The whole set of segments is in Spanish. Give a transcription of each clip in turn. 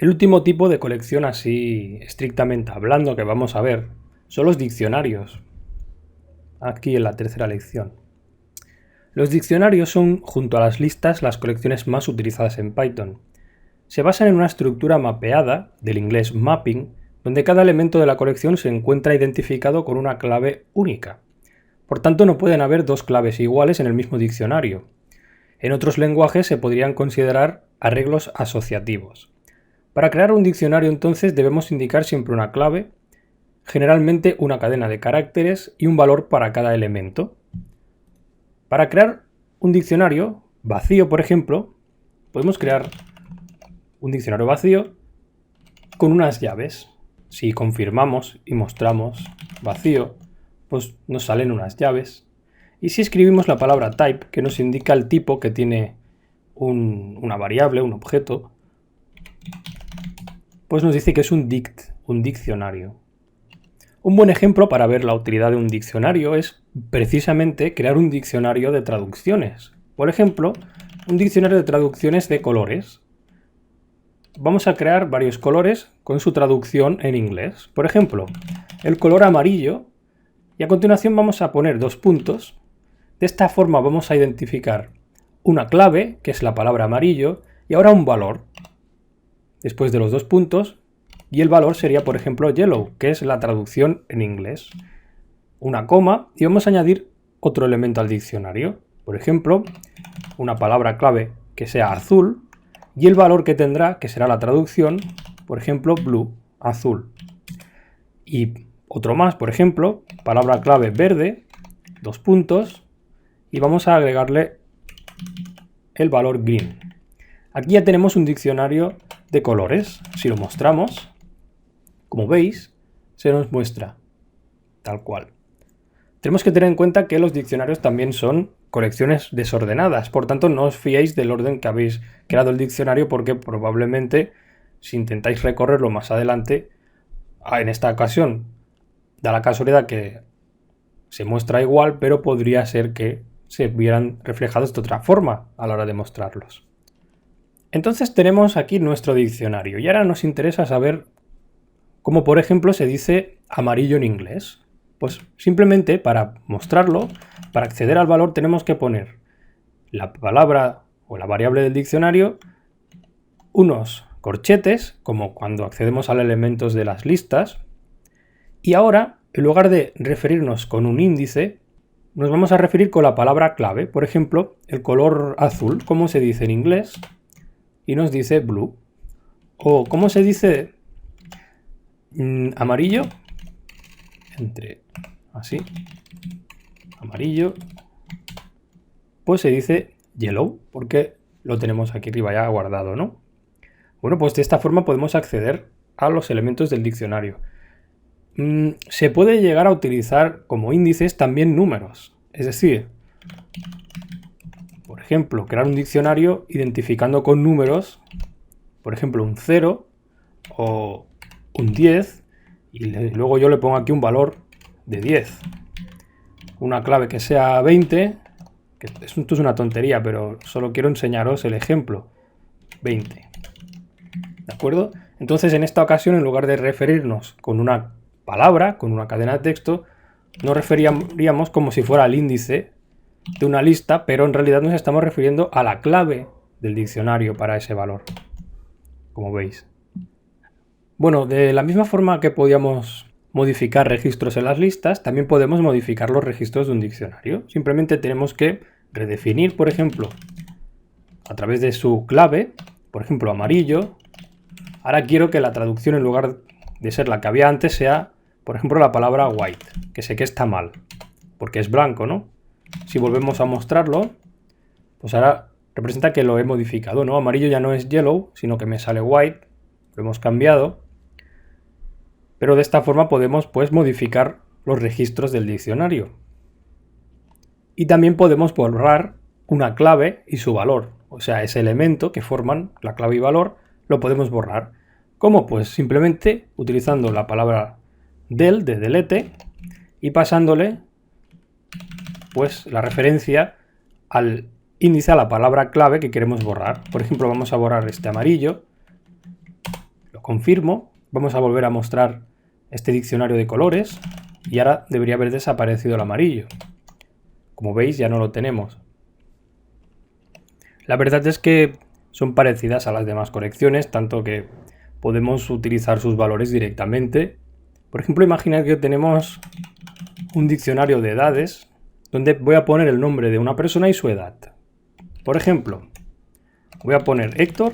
El último tipo de colección así estrictamente hablando que vamos a ver son los diccionarios. Aquí en la tercera lección. Los diccionarios son, junto a las listas, las colecciones más utilizadas en Python. Se basan en una estructura mapeada, del inglés mapping, donde cada elemento de la colección se encuentra identificado con una clave única. Por tanto, no pueden haber dos claves iguales en el mismo diccionario. En otros lenguajes se podrían considerar arreglos asociativos. Para crear un diccionario, entonces, debemos indicar siempre una clave, generalmente una cadena de caracteres y un valor para cada elemento. Para crear un diccionario vacío, por ejemplo, podemos crear un diccionario vacío con unas llaves. Si confirmamos y mostramos vacío, pues nos salen unas llaves. Y si escribimos la palabra type, que nos indica el tipo que tiene una variable, un objeto, pues nos dice que es un diccionario. Un buen ejemplo para ver la utilidad de un diccionario es precisamente crear un diccionario de traducciones. Por ejemplo, un diccionario de traducciones de colores. Vamos a crear varios colores con su traducción en inglés. Por ejemplo, el color amarillo, y a continuación vamos a poner dos puntos. De esta forma vamos a identificar una clave, que es la palabra amarillo, y ahora un valor. Después de los dos puntos, y el valor sería, por ejemplo, yellow, que es la traducción en inglés. Una coma, y vamos a añadir otro elemento al diccionario. Por ejemplo, una palabra clave que sea azul, y el valor que tendrá, que será la traducción, por ejemplo, blue, azul. Y otro más, por ejemplo, palabra clave verde, dos puntos, y vamos a agregarle el valor green. Aquí ya tenemos un diccionario de colores. Si lo mostramos, como veis, se nos muestra tal cual. Tenemos que tener en cuenta que los diccionarios también son colecciones desordenadas, por tanto no os fiéis del orden que habéis creado el diccionario, porque probablemente si intentáis recorrerlo más adelante, en esta ocasión da la casualidad que se muestra igual, pero podría ser que se vieran reflejados de otra forma a la hora de mostrarlos. Entonces tenemos aquí nuestro diccionario y ahora nos interesa saber cómo, por ejemplo, se dice amarillo en inglés. Pues simplemente para mostrarlo, para acceder al valor tenemos que poner la palabra o la variable del diccionario, unos corchetes, como cuando accedemos a los elementos de las listas, y ahora, en lugar de referirnos con un índice, nos vamos a referir con la palabra clave. Por ejemplo, el color azul, ¿cómo se dice en inglés? Y nos dice blue. O ¿cómo se dice amarillo? Entre así, amarillo, pues se dice yellow, porque lo tenemos aquí arriba ya guardado, ¿no? Bueno, pues de esta forma podemos acceder a los elementos del diccionario. Se puede llegar a utilizar como índices también números, es decir, por ejemplo, crear un diccionario identificando con números, por ejemplo, un 0 o un 10, y luego yo le pongo aquí un valor de 10. Una clave que sea 20, que esto es una tontería, pero solo quiero enseñaros el ejemplo. 20. ¿De acuerdo? Entonces, en esta ocasión, en lugar de referirnos con una palabra, con una cadena de texto, nos referiríamos como si fuera el índice de una lista, pero en realidad nos estamos refiriendo a la clave del diccionario para ese valor, como veis. Bueno, de la misma forma que podíamos modificar registros en las listas, también podemos modificar los registros de un diccionario. Simplemente tenemos que redefinir, por ejemplo, a través de su clave, por ejemplo, amarillo. Ahora quiero que la traducción, en lugar de ser la que había antes, sea, por ejemplo, la palabra white, que sé que está mal, porque es blanco, ¿no? Si volvemos a mostrarlo, pues ahora representa que lo he modificado, ¿no? Amarillo ya no es yellow, sino que me sale white, lo hemos cambiado. Pero de esta forma podemos, pues, modificar los registros del diccionario. Y también podemos borrar una clave y su valor. O sea, ese elemento que forman la clave y valor lo podemos borrar. ¿Cómo? Pues simplemente utilizando la palabra del, de delete, y pasándole, pues, la referencia al índice, a la palabra clave que queremos borrar. Por ejemplo, vamos a borrar este amarillo. Lo confirmo. Vamos a volver a mostrar este diccionario de colores y ahora debería haber desaparecido el amarillo. Como veis, ya no lo tenemos. La verdad es que son parecidas a las demás colecciones, tanto que podemos utilizar sus valores directamente. Por ejemplo, imaginad que tenemos un diccionario de edades donde voy a poner el nombre de una persona y su edad. Por ejemplo, voy a poner Héctor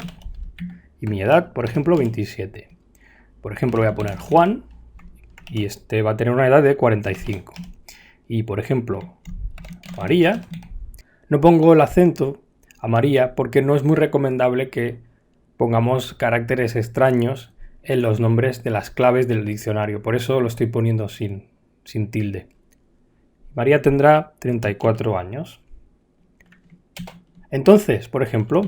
y mi edad, por ejemplo, 27. Por ejemplo, voy a poner Juan y este va a tener una edad de 45. Y por ejemplo, María, no pongo el acento a María porque no es muy recomendable que pongamos caracteres extraños en los nombres de las claves del diccionario. Por eso lo estoy poniendo sin tilde. María tendrá 34 años. Entonces, por ejemplo,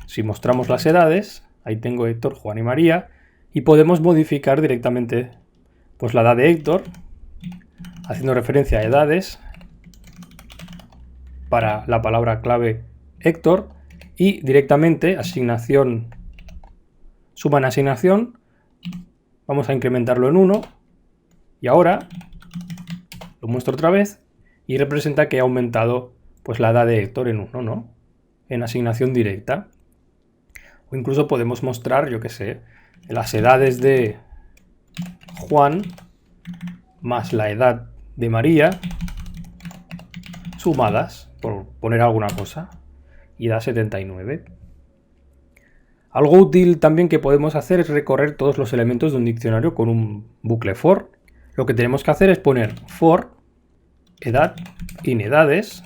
si mostramos las edades, ahí tengo Héctor, Juan y María, y podemos modificar directamente pues la edad de Héctor, haciendo referencia a edades, para la palabra clave Héctor, y directamente asignación, suma en asignación, vamos a incrementarlo en 1, y ahora lo muestro otra vez, y representa que ha aumentado pues la edad de Héctor en 1, ¿no? En asignación directa. O incluso podemos mostrar, yo que sé, las edades de Juan más la edad de María sumadas, por poner alguna cosa, y da 79. Algo útil también que podemos hacer es recorrer todos los elementos de un diccionario con un bucle for. Lo que tenemos que hacer es poner for edad in edades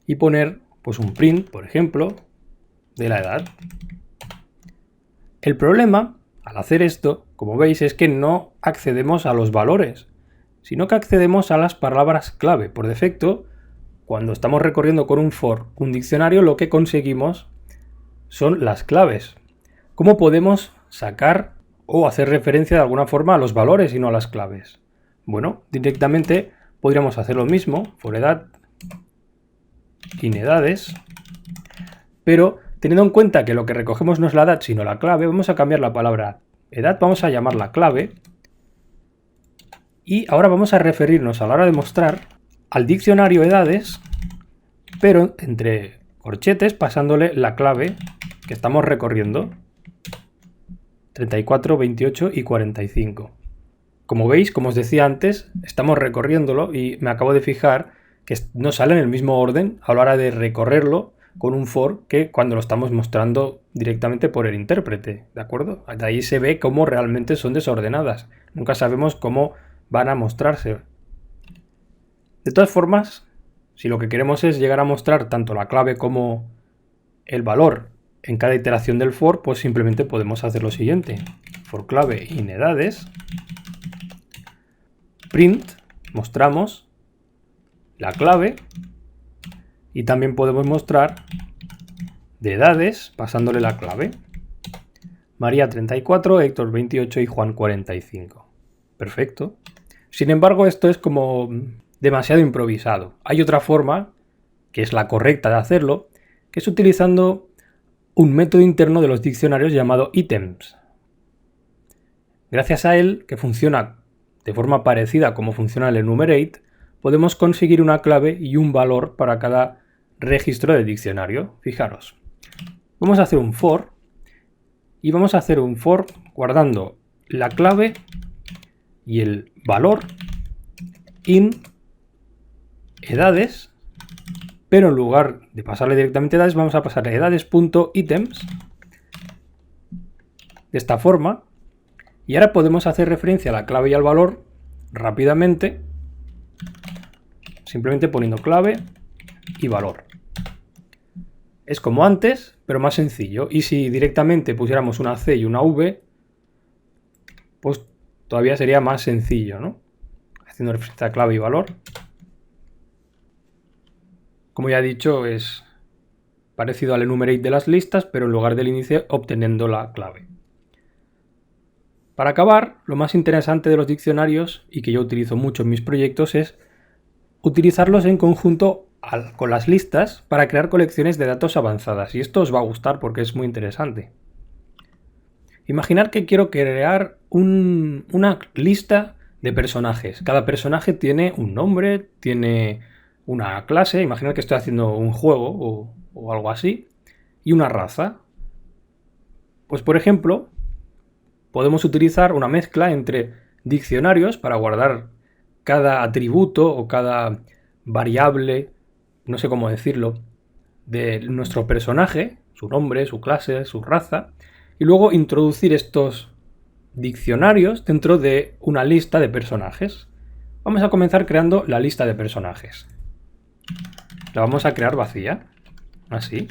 y poner pues un print, por ejemplo, de la edad. El problema al hacer esto, como veis, es que no accedemos a los valores, sino que accedemos a las palabras clave. Por defecto, cuando estamos recorriendo con un for un diccionario, lo que conseguimos son las claves. ¿Cómo podemos sacar o hacer referencia de alguna forma a los valores y no a las claves? Bueno, directamente podríamos hacer lo mismo, for edad in edades, pero teniendo en cuenta que lo que recogemos no es la edad sino la clave, vamos a cambiar la palabra edad, vamos a llamarla clave, y ahora vamos a referirnos a la hora de mostrar al diccionario edades, pero entre corchetes pasándole la clave que estamos recorriendo, 34, 28 y 45. Como veis, como os decía antes, estamos recorriéndolo y me acabo de fijar que no sale en el mismo orden a la hora de recorrerlo con un for que cuando lo estamos mostrando directamente por el intérprete, ¿de acuerdo? De ahí se ve cómo realmente son desordenadas. Nunca sabemos cómo van a mostrarse. De todas formas, si lo que queremos es llegar a mostrar tanto la clave como el valor en cada iteración del for, pues simplemente podemos hacer lo siguiente. For clave in edades, print, mostramos la clave y también podemos mostrar de edades pasándole la clave. María 34, Héctor 28 y Juan 45. Perfecto. Sin embargo, esto es como demasiado improvisado. Hay otra forma, que es la correcta de hacerlo, que es utilizando un método interno de los diccionarios llamado items. Gracias a él, que funciona de forma parecida como funciona el enumerate, podemos conseguir una clave y un valor para cada registro del diccionario. Fijaros, vamos a hacer un for y vamos a hacer un for guardando la clave y el valor in edades, pero en lugar de pasarle directamente edades vamos a pasarle edades.items de esta forma, y ahora podemos hacer referencia a la clave y al valor rápidamente simplemente poniendo clave y valor. Es como antes, pero más sencillo. Y si directamente pusiéramos una C y una V, pues todavía sería más sencillo, ¿no? Haciendo referencia a clave y valor. Como ya he dicho, es parecido al enumerate de las listas, pero en lugar del índice obteniendo la clave. Para acabar, lo más interesante de los diccionarios, y que yo utilizo mucho en mis proyectos, es utilizarlos en conjunto con las listas para crear colecciones de datos avanzadas. Y esto os va a gustar porque es muy interesante. Imaginar que quiero crear una lista de personajes. Cada personaje tiene un nombre, tiene una clase. Imaginar que estoy haciendo un juego o algo así. Y una raza. Pues por ejemplo, podemos utilizar una mezcla entre diccionarios para guardar cada atributo o cada variable, no sé cómo decirlo, de nuestro personaje, su nombre, su clase, su raza, y luego introducir estos diccionarios dentro de una lista de personajes. Vamos a comenzar creando la lista de personajes. La vamos a crear vacía, así.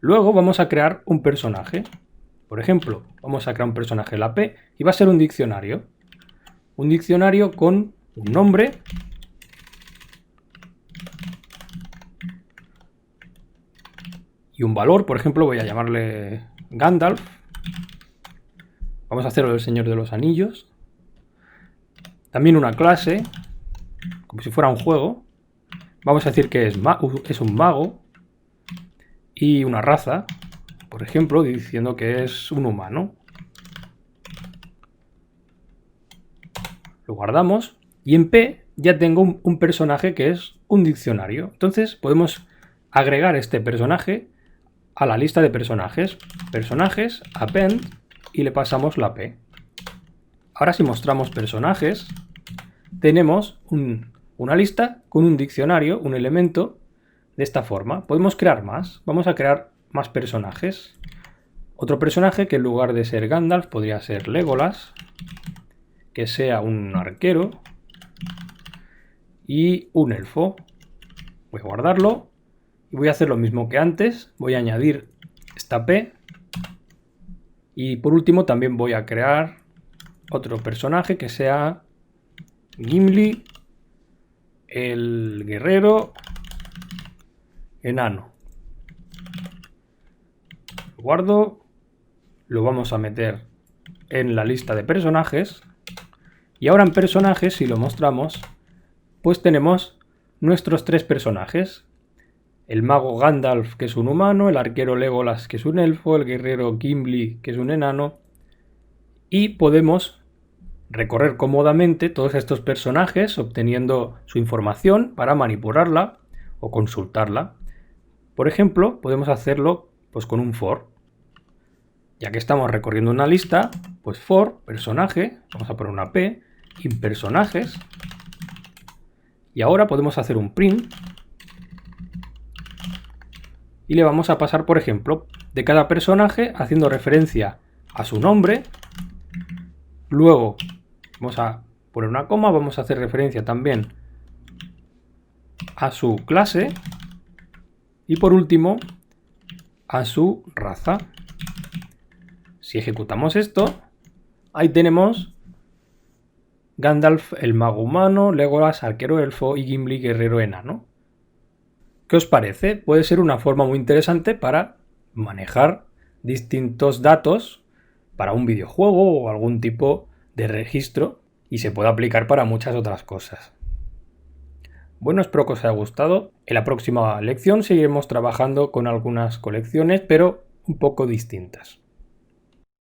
Luego vamos a crear un personaje. Por ejemplo, vamos a crear un personaje, la P, y va a ser un diccionario. Un diccionario con un nombre y un valor. Por ejemplo, voy a llamarle Gandalf. Vamos a hacerlo del Señor de los Anillos. También una clase, como si fuera un juego. Vamos a decir que es un mago. Y una raza, por ejemplo, diciendo que es un humano. Lo guardamos. Y en P ya tengo un personaje que es un diccionario. Entonces podemos agregar este personaje a la lista de personajes. Personajes, append, y le pasamos la P. Ahora si mostramos personajes, tenemos una lista con un diccionario, un elemento, de esta forma. Podemos crear más. Vamos a crear más personajes. Otro personaje que en lugar de ser Gandalf podría ser Legolas, que sea un arquero y un elfo. Voy a guardarlo y voy a hacer lo mismo que antes. Voy a añadir esta P y por último también voy a crear otro personaje que sea Gimli, el guerrero enano. Lo guardo, lo vamos a meter en la lista de personajes y ahora en personajes, si lo mostramos, pues tenemos nuestros tres personajes. El mago Gandalf, que es un humano, el arquero Legolas, que es un elfo, el guerrero Gimli, que es un enano, y podemos recorrer cómodamente todos estos personajes obteniendo su información para manipularla o consultarla. Por ejemplo, podemos hacerlo pues con un for. Ya que estamos recorriendo una lista, pues for, personaje, vamos a poner una P, in personajes, y ahora podemos hacer un print y le vamos a pasar, por ejemplo, de cada personaje haciendo referencia a su nombre. Luego vamos a poner una coma, vamos a hacer referencia también a su clase y por último a su raza. Si ejecutamos esto, ahí tenemos Gandalf, el mago humano, Legolas, arquero elfo y Gimli, guerrero enano. ¿Qué os parece? Puede ser una forma muy interesante para manejar distintos datos para un videojuego o algún tipo de registro y se puede aplicar para muchas otras cosas. Bueno, espero que os haya gustado. En la próxima lección seguiremos trabajando con algunas colecciones, pero un poco distintas.